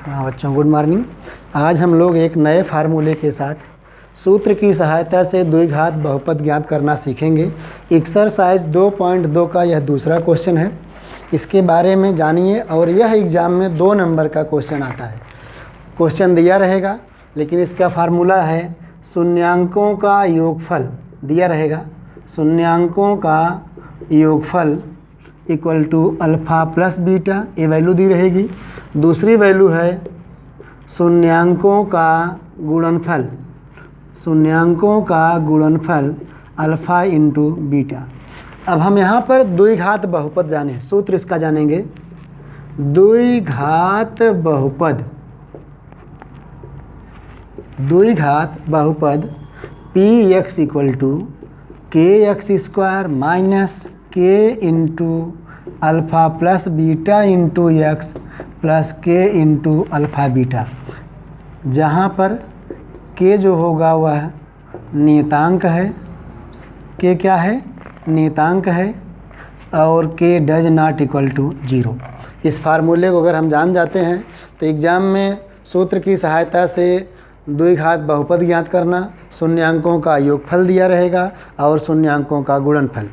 हाँ बच्चों, good morning. आज हम लोग एक नए फार्मूले के साथ सूत्र की सहायता से द्विघात बहुपद ज्ञात करना सीखेंगे। एक्सरसाइज 2.2 का यह दूसरा क्वेश्चन है। इसके बारे में जानिए और यह एग्ज़ाम में 2 नंबर का क्वेश्चन आता है। क्वेश्चन दिया रहेगा लेकिन इसका फार्मूला है शून्यांकों का योगफल दिया रहेगा। शून्यांकों का योगफल equal to alpha plus beta, ये वैल्यू दी रहेगी। दूसरी वैल्यू है शून्यांकों का गुणनफल, शून्यांकों का गुणनफल अल्फ़ा इंटू बीटा। अब हम यहाँ पर द्विघात बहुपद जाने, सूत्र इसका जानेंगे। द्विघात बहुपद, द्विघात बहुपद पी एक्स इक्वल टू के एक्स स्क्वायर माइनस के into alpha plus beta into x plus k into alpha beta, जहाँ पर के जो होगा वह नियतांक है, के क्या है, नियतांक है, और के डज नॉट इक्वल टू 0। इस फार्मूले को अगर हम जान जाते हैं तो एग्ज़ाम में सूत्र की सहायता से द्विघात बहुपद ज्ञात करना, शून्यांकों का योगफल दिया रहेगा और शून्यांकों का गुणनफल।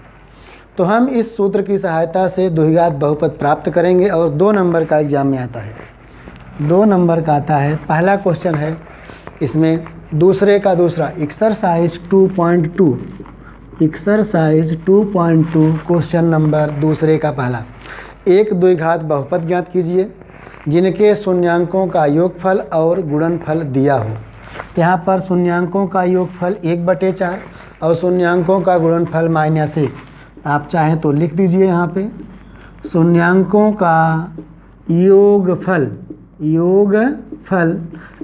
तो हम इस सूत्र की सहायता से द्विघात बहुपद प्राप्त करेंगे और 2 नंबर का एग्ज़ाम में आता है। 2 नंबर का आता है। पहला क्वेश्चन है इसमें दूसरे का दूसरा, एक्सरसाइज 2.2, एक्सरसाइज 2.2 क्वेश्चन नंबर दूसरे का पहला। एक द्विघात बहुपद ज्ञात कीजिए जिनके शून्यांकों का योगफल और गुणनफल दिया हो। यहाँ पर शून्यांकों का योगफल 1/4 और शून्यांकों का गुणनफल -1। आप चाहें तो लिख दीजिए यहाँ पे शून्यांकों का योगफल, योगफल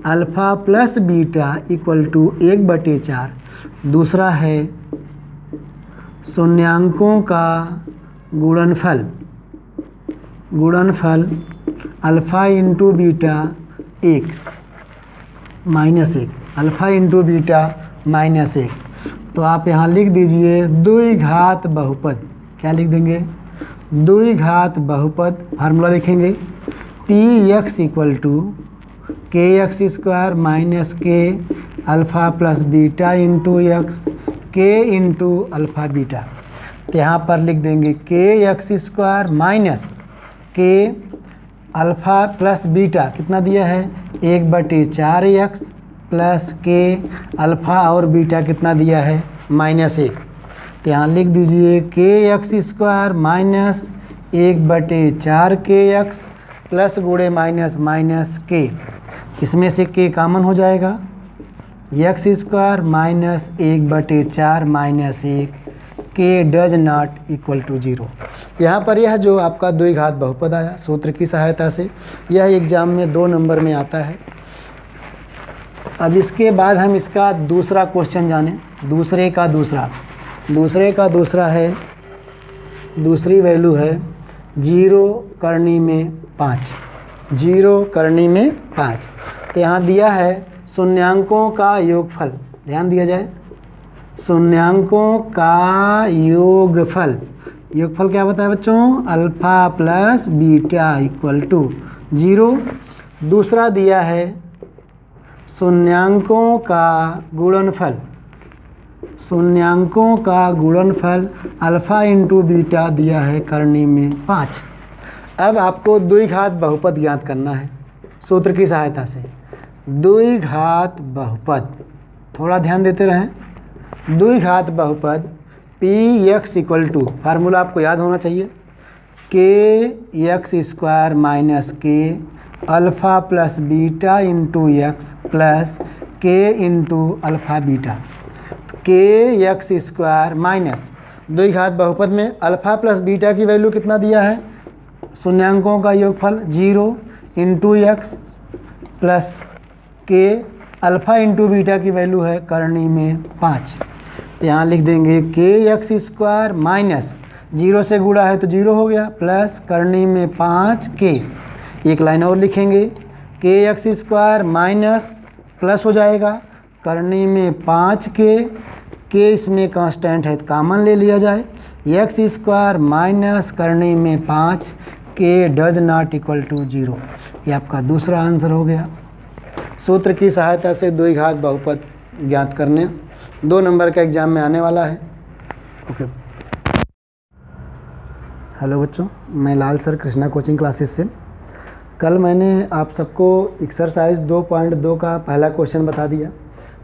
alpha plus beta equal to 1/4। दूसरा है शून्यांकों का गुणनफल, गुणनफल alpha into beta 1 -1, alpha into beta -1। तो आप यहाँ लिख दीजिए द्विघात बहुपद। क्या लिख देंगे? द्विघात बहुपद फार्मूला लिखेंगे पी एक्स इक्वल टू के x square minus k alpha plus beta into x के इंटू अल्फ़ा बीटा। तो यहाँ पर लिख देंगे के x square minus k alpha plus beta कितना दिया है 1/4 एक्स प्लस के अल्फ़ा और बीटा कितना दिया है -1। तो यहाँ लिख दीजिए के एक्स स्क्वायर माइनस 1/4 के एक्स प्लस गुणे माइनस माइनस के, इसमें से के कॉमन हो जाएगा, एक्स स्क्वायर माइनस 1/4 -1 के डज नॉट इक्वल टू 0। यहाँ पर यह जो आपका द्विघात बहुपद आया सूत्र की सहायता से, यह एग्ज़ाम में 2 नंबर में आता है। अब इसके बाद हम इसका दूसरा क्वेश्चन जानें। दूसरे का दूसरा, दूसरे का दूसरा है, दूसरी वैल्यू है 0 करनी में 5, 0 करनी में 5। तो यहाँ दिया है शून्यांकों का योगफल, ध्यान दिया जाए, शून्यांकों का योगफल, योगफल क्या बताया बच्चों, alpha plus beta equal to 0। दूसरा दिया है शून्यांकों का गुणनफल, शून्यांकों का गुणनफल अल्फ़ा इंटू बीटा दिया है करनी में 5। अब आपको द्विघात बहुपद ज्ञात करना है सूत्र की सहायता से। द्विघात बहुपद, थोड़ा ध्यान देते रहें। द्विघात बहुपद p x equal to, formula आपको याद होना चाहिए, k x square minus k alpha plus beta into x plus k into alpha beta. K x square minus द्विघात बहुपद में अल्फ़ा प्लस बीटा की वैल्यू कितना दिया है, शून्यांकों का योगफल 0 into x plus k alpha into beta की वैल्यू है करनी में 5। यहाँ लिख देंगे के एक्स स्क्वायर माइनस 0 से गुणा है तो 0 हो गया, प्लस करनी में 5 के, एक लाइन और लिखेंगे के एक्स स्क्वायर माइनस प्लस हो जाएगा करनी में 5 के इसमें कांस्टेंट है तो कॉमन ले लिया जाए, एक्स स्क्वायर माइनस करनी में 5 k does not equal to 0। ये आपका दूसरा आंसर हो गया। सूत्र की सहायता से द्विघात बहुपद ज्ञात करने 2 नंबर का एग्जाम में आने वाला है। ओके। हेलो बच्चों, मैं लाल सर कृष्णा कोचिंग क्लासेस से। कल मैंने आप सबको एक्सरसाइज 2.2 का पहला क्वेश्चन बता दिया,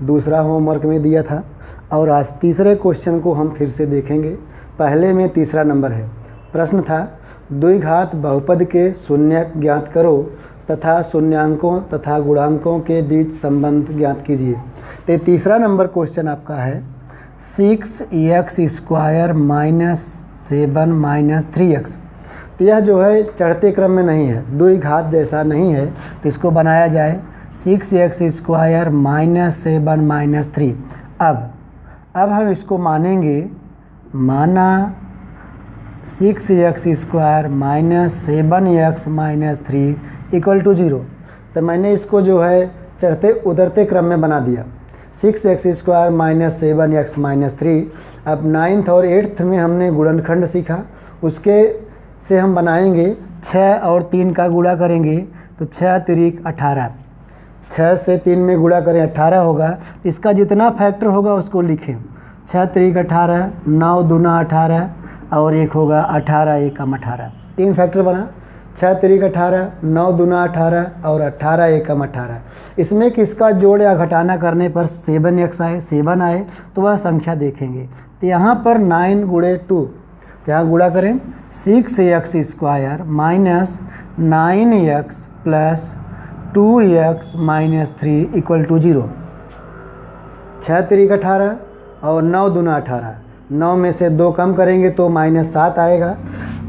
दूसरा होमवर्क में दिया था, और आज तीसरे क्वेश्चन को हम फिर से देखेंगे। पहले में तीसरा नंबर है। प्रश्न था द्विघात बहुपद के शून्यक ज्ञात करो तथा शून्यांकों तथा गुणांकों के बीच संबंध ज्ञात कीजिए। तो तीसरा नंबर क्वेश्चन आपका है 6x² माइनस 7 माइनस 3x। तो यह जो है चढ़ते क्रम में नहीं है, द्विघात जैसा नहीं है, तो इसको बनाया जाए 6x² माइनस 7 माइनस 3। अब हम इसको मानेंगे, माना 6x² minus 7x minus 3 equal to 0। तो मैंने इसको जो है चढ़ते उतरते क्रम में बना दिया। 6x² minus 7x minus 3। अब 9th और 8th में हमने गुणनखंड सीखा, उसके से हम बनाएंगे 6 और 3 का गुणा करेंगे तो 6 तिरिक 18। 6 से 3 में गुणा करें 18 होगा। इसका जितना फैक्टर होगा उसको लिखें। 6 तिरिक 18, 9 दूना 18 और 1 होगा 18 एकम 18। 3 फैक्टर बना, 6 तिरिक 18, 9 दूना 18 और 18 एकम 18। इसमें किसका जोड़ या घटाना करने पर 7x आए, 7 आए तो वह संख्या देखेंगे। तो यहाँ पर 9 गुणे 2, तो यहाँ गुणा करें 6x² minus 9x plus 2x minus 3 equal to 0। 6 तिरिक 18 और 9 दूना 18, 9 में से 2 कम करेंगे तो माइनस 7 आएगा।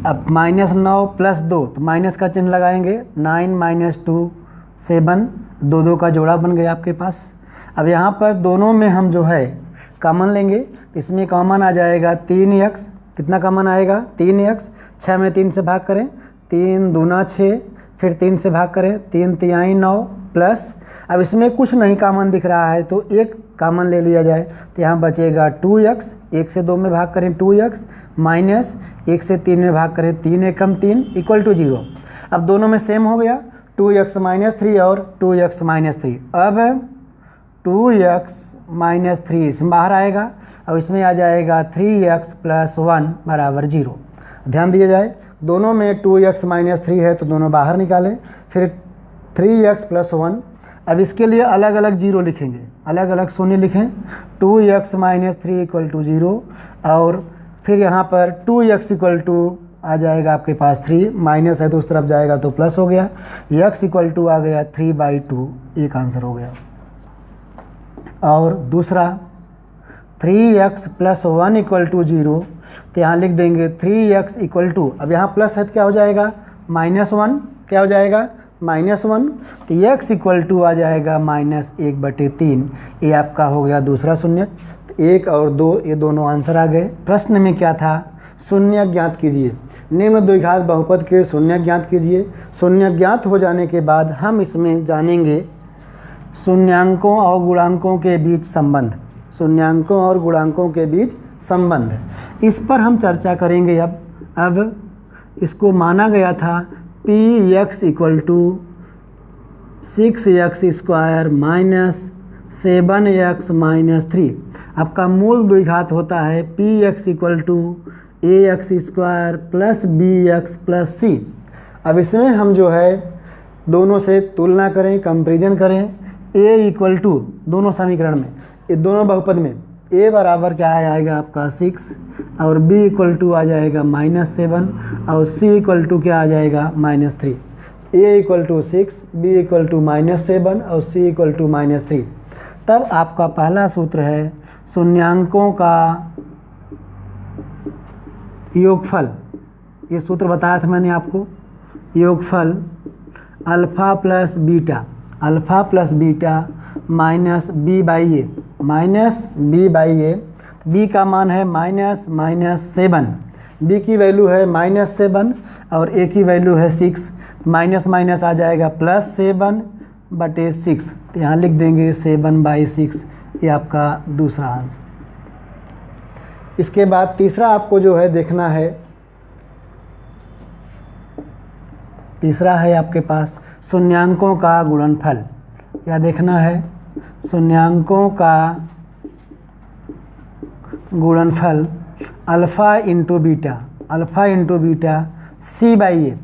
अब माइनस 9 प्लस 2, तो माइनस का चिन्ह लगाएंगे। 9 माइनस 2 7, 2 का जोड़ा बन गया आपके पास। अब यहाँ पर दोनों में हम जो है कॉमन लेंगे, इसमें कॉमन आ जाएगा 3x। कितना कॉमन आएगा? 3x। 6 में 3 से भाग करें, 3 दूना 6, फिर 3 से भाग करें, 3 तिहाई 9 प्लस, अब इसमें कुछ नहीं कॉमन दिख रहा है तो 1 कॉमन ले लिया जाए, तो यहाँ बचेगा 2x। 1 से 2 में भाग करें 2x माइनस 1 से 3 में भाग करें 3 एकम 3 इक्वल टू 0। अब दोनों में सेम हो गया, 2x माइनस 3 और 2x माइनस 3। अब 2x माइनस 3 इसमें बाहर आएगा और इसमें आ जाएगा 3x प्लस 1 बराबर 0। ध्यान दिया जाए, दोनों में 2x माइनस 3 है तो दोनों बाहर निकालें, फिर 3x प्लस 1। अब इसके लिए अलग अलग 0 लिखेंगे, अलग अलग शून्य लिखें। 2x माइनस 3 इक्वल टू 0 और फिर यहाँ पर 2x इक्वल टू आ जाएगा आपके पास 3, माइनस है तो उस तरफ जाएगा तो प्लस हो गया। x इक्वल टू आ गया 3/2, एक आंसर हो गया। और दूसरा 3x प्लस 1 इक्वल टू 0, तो यहाँ लिख देंगे 3x इक्वल टू, अब यहाँ प्लस है तो क्या हो जाएगा -1, क्या हो जाएगा -1, तो x इक्वल टू आ जाएगा -1/3। ये आपका हो गया दूसरा शून्य। 1 और 2 ये दोनों आंसर आ गए। प्रश्न में क्या था? शून्य ज्ञात कीजिए, निम्न द्विघात बहुपद के शून्य ज्ञात कीजिए। शून्य ज्ञात हो जाने के बाद हम इसमें जानेंगे शून्यांकों और गुणांकों के बीच संबंध, शून्यांकों और गुणांकों के बीच संबंध, इस पर हम चर्चा करेंगे। अब इसको माना गया था px equal to 6x² minus 7x minus 3। आपका मूल द्विघात होता है px equal to ax² plus bx plus c। अब इसमें हम जो है दोनों से तुलना करें, कंपेरिजन करें। a इक्वल टू दोनों समीकरण में, ये दोनों बहुपद में a बराबर क्या आएगा आपका 6 और b इक्वल टू आ जाएगा -7 और c इक्वल टू क्या आ जाएगा -3। a equal to 6, b equal to -7 और c इक्वल टू -3। तब आपका पहला सूत्र है शून्यांकों का योगफल। ये सूत्र बताया था मैंने आपको, योगफल alpha plus beta, alpha plus beta minus b/a, minus b/a। b का मान है -7, b की वैल्यू है -7 और a की वैल्यू है 6। माइनस माइनस आ जाएगा +7/6, तो यहाँ लिख देंगे 7/6। ये आपका दूसरा आंसर। इसके बाद तीसरा आपको जो है देखना है तीसरा है आपके पास शून्यांकों का गुणनफल। क्या देखना है? शून्यांकों का गुणनफल alpha into beta, alpha into beta C by A,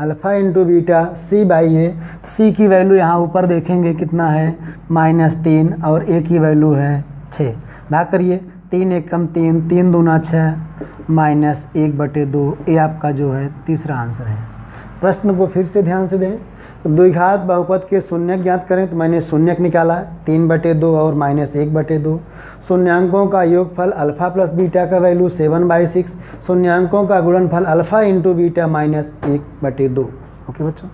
alpha into beta C by A. C की वैल्यू यहाँ ऊपर देखेंगे कितना है -3 और ए की वैल्यू है 6। भाग करिए, 3 एक कम 3, 3 दूना 6 -1/2। ये आपका जो है तीसरा आंसर है। प्रश्न को फिर से ध्यान से दें। तो द्विघात बहुपद के शून्यक ज्ञात करें, तो मैंने शून्यक निकाला 3/2 और -1/2। शून्यांकों का योगफल अल्फ़ा प्लस बीटा का वैल्यू 7/6। शून्यांकों का गुणनफल अल्फ़ा इंटू बीटा -1/2। ओके बच्चों।